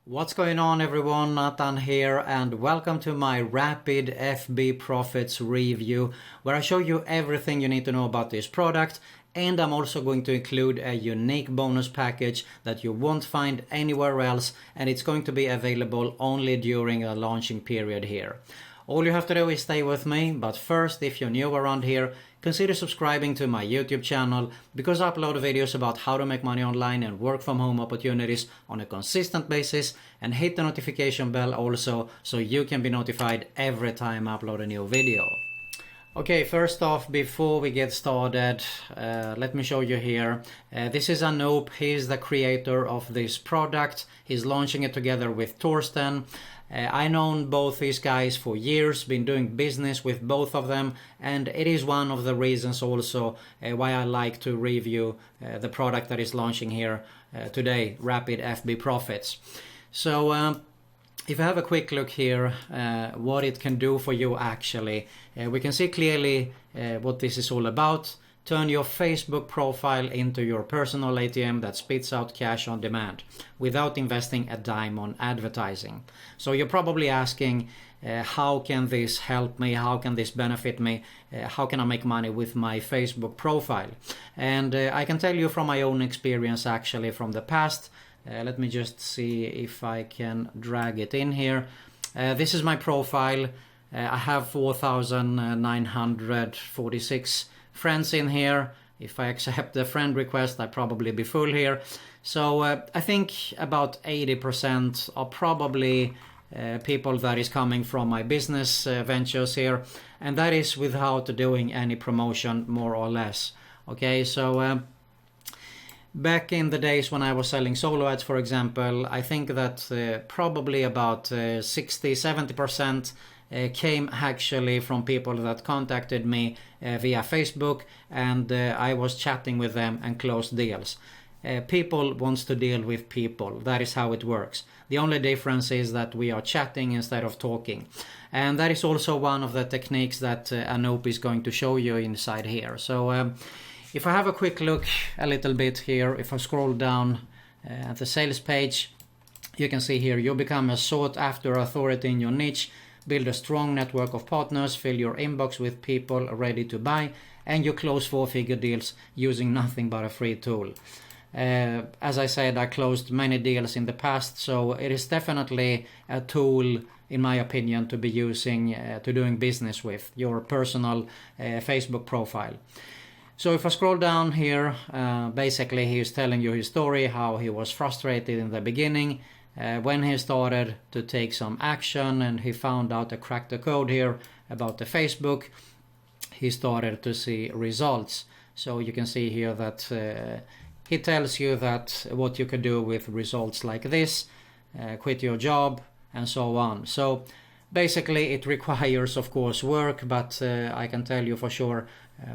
What's going on everyone, Nathan here and welcome to my rapid FB Profits review where I show you everything you need to know about this product, and I'm also going to include a unique bonus package that you won't find anywhere else, and it's going to be available only during a launching period here. All you have to do is stay with me, but first, if you're new around here, consider subscribing to my YouTube channel because I upload videos about how to make money online and work from home opportunities on a consistent basis, and hit the notification bell also so you can be notified every time I upload a new video. Okay, first off, before we get started, let me show you here. This is Anoop. He's the creator of this product. He's launching it together with Torsten. I've known both these guys for years, been doing business with both of them, and it is one of the reasons also why I like to review the product that is launching here today, Rapid FB Profits. So if I have a quick look here, what it can do for you actually, we can see clearly what this is all about. Turn your Facebook profile into your personal ATM that spits out cash on demand without investing a dime on advertising. So you're probably asking, how can this help me? How can this benefit me? How can I make money with my Facebook profile? And I can tell you from my own experience actually from the past. Let me just see if I can drag it in here. This is my profile. I have 4,946 friends in here. If I accept the friend request, I'd probably be full here. So I think about 80% are probably people that is coming from my business ventures here, and that is without doing any promotion, more or less. Okay, so back in the days when I was selling solo ads, for example, I think that probably about 60-70% came actually from people that contacted me via Facebook, and I was chatting with them and closed deals. People wants to deal with people. That is how it works. The only difference is that we are chatting instead of talking. And that is also one of the techniques that Anoop is going to show you inside here. So if I have a quick look a little bit here, if I scroll down at the sales page, you can see here you become a sought after authority in your niche, build a strong network of partners, fill your inbox with people ready to buy, and you close 4-figure deals using nothing but a free tool. As I said, I closed many deals in the past, so it is definitely a tool, in my opinion, to be using to doing business with your personal Facebook profile. So if I scroll down here, basically he is telling you his story, how he was frustrated in the beginning, when he started to take some action and he found out to crack the code here about the Facebook, he started to see results. So you can see here that he tells you that what you could do with results like this, quit your job and so on. So basically it requires of course work, but I can tell you for sure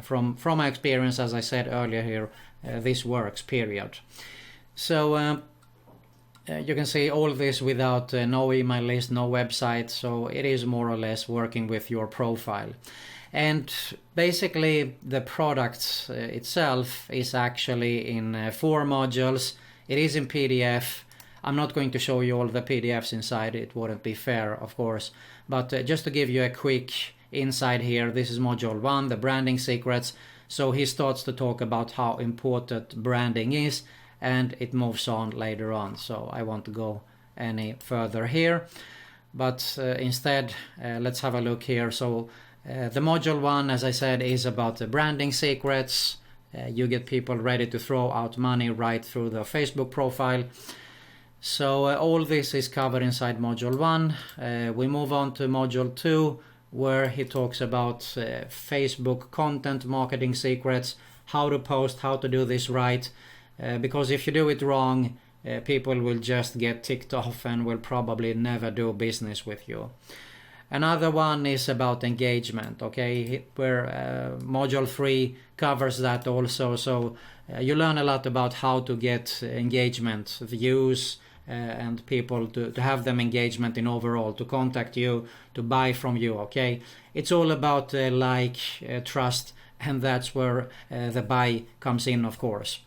from my experience, as I said earlier here, this works, period. So you can see all this without no email list, no website, so it is more or less working with your profile. And basically the product itself is actually in 4 modules. It is in PDF. I'm not going to show you all the PDFs inside, it wouldn't be fair of course, but just to give you a quick insight here, this is module 1, the branding secrets. So he starts to talk about how important branding is, and it moves on later on, so I won't go any further here, but instead let's have a look here. So the module 1, as I said, is about the branding secrets. You get people ready to throw out money right through the Facebook profile. So all this is covered inside module 1. We move on to module 2, where he talks about Facebook content marketing secrets, how to post, how to do this right. Because if you do it wrong, people will just get ticked off and will probably never do business with you. Another one is about engagement, okay, where module 3 covers that also. So you learn a lot about how to get engagement, views, and people to have them engagement in overall, to contact you, to buy from you, okay. It's all about trust, and that's where the buy comes in, of course.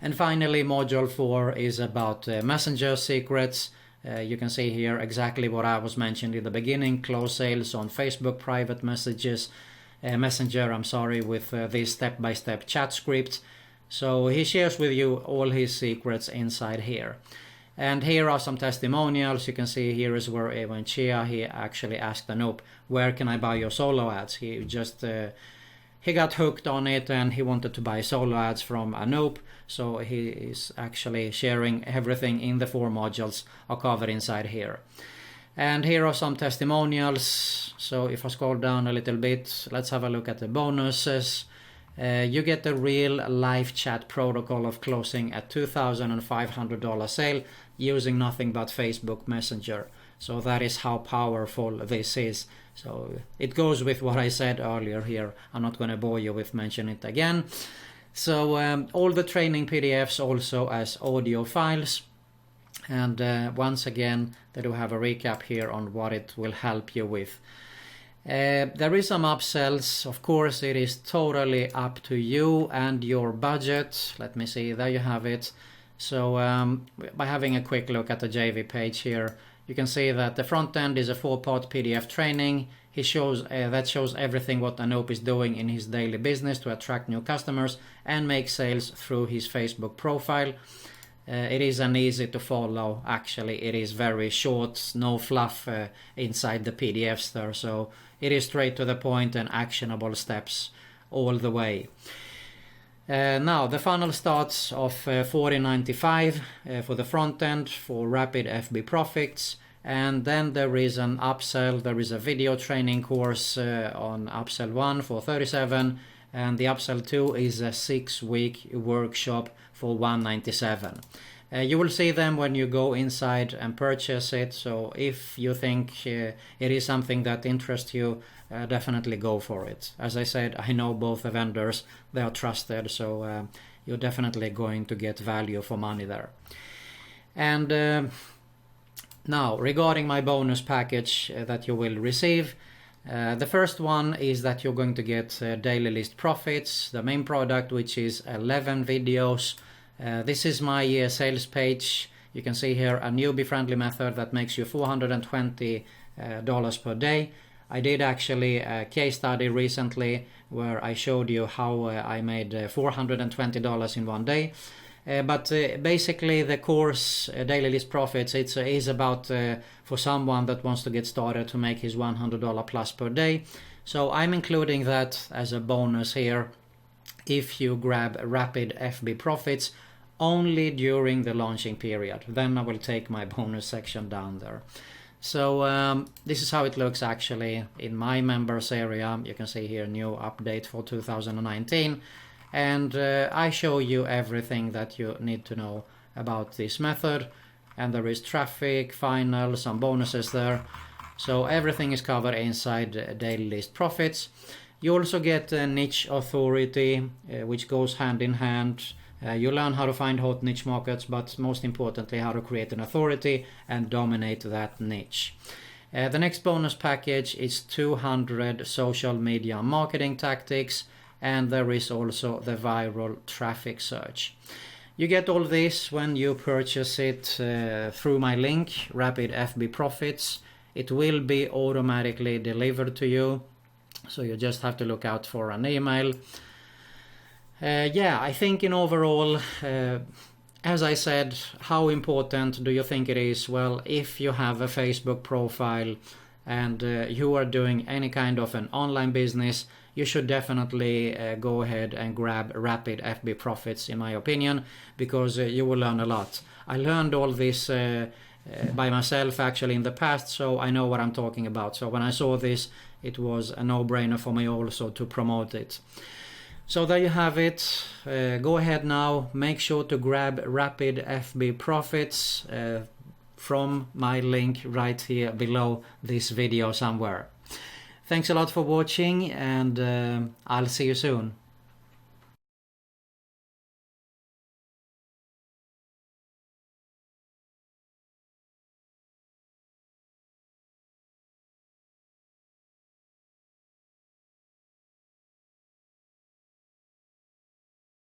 And finally, module 4 is about messenger secrets, You can see here exactly what I was mentioned in the beginning, close sales on Facebook private messages, Messenger, with this step-by-step chat script. So he shares with you all his secrets inside here. And here are some testimonials. You can see here is where Evan Chia, he actually asked Anoop, where can I buy your solo ads? He just he got hooked on it and he wanted to buy solo ads from Anoop. So he is actually sharing everything in the 4 modules are covered inside here. And here are some testimonials. So if I scroll down a little bit, let's have a look at the bonuses. You get the real live chat protocol of closing a $2,500 sale using nothing but Facebook Messenger. So that is how powerful this is. So it goes with what I said earlier here. I'm not going to bore you with mentioning it again. So all the training PDFs also as audio files. And once again, they do have a recap here on what it will help you with. There is some upsells. Of course, it is totally up to you and your budget. Let me see, there you have it. So by having a quick look at the JV page here, you can see that the front end is a 4-part PDF training. He shows that shows everything what Anoop is doing in his daily business to attract new customers and make sales through his Facebook profile. It is an easy to follow. Actually, it is very short, no fluff inside the PDFs there. So it is straight to the point and actionable steps all the way. Now the funnel starts off $40.95 for the front end for rapid FB profits, and then there is an upsell. There is a video training course on upsell 1 for $37, and the upsell 2 is a 6-week workshop for $197. You will see them when you go inside and purchase it. So if you think it is something that interests you, definitely go for it. As I said, I know both the vendors, they are trusted, so you're definitely going to get value for money there. And now regarding my bonus package that you will receive, the first one is that you're going to get daily list profits, the main product, which is 11 videos. This is my sales page. You can see here a newbie friendly method that makes you $420 per day. I did actually a case study recently where I showed you how I made $420 in one day. But basically the course daily list profits, it is about for someone that wants to get started to make his $100 plus per day. So I'm including that as a bonus here if you grab rapid FB profits only during the launching period. Then I will take my bonus section down there. So this is how it looks actually in my members area. You can see here new update for 2019. And I show you everything that you need to know about this method. And there is traffic, final, some bonuses there. So everything is covered inside daily list profits. You also get a niche authority, which goes hand in hand. You learn how to find hot niche markets, but most importantly, how to create an authority and dominate that niche. The next bonus package is 200 social media marketing tactics, and there is also the viral traffic search. You get all this when you purchase it through my link, Rapid FB Profits. It will be automatically delivered to you, so you just have to look out for an email. I think in overall, as I said, how important do you think it is? Well, if you have a Facebook profile and you are doing any kind of an online business, you should definitely go ahead and grab Rapid FB Profits, in my opinion, because you will learn a lot. I learned all this by myself actually in the past, so I know what I'm talking about. So when I saw this, it was a no-brainer for me also to promote it. So there you have it. Go ahead now, make sure to grab Rapid FB Profits from my link right here below this video somewhere. Thanks a lot for watching, and I'll see you soon.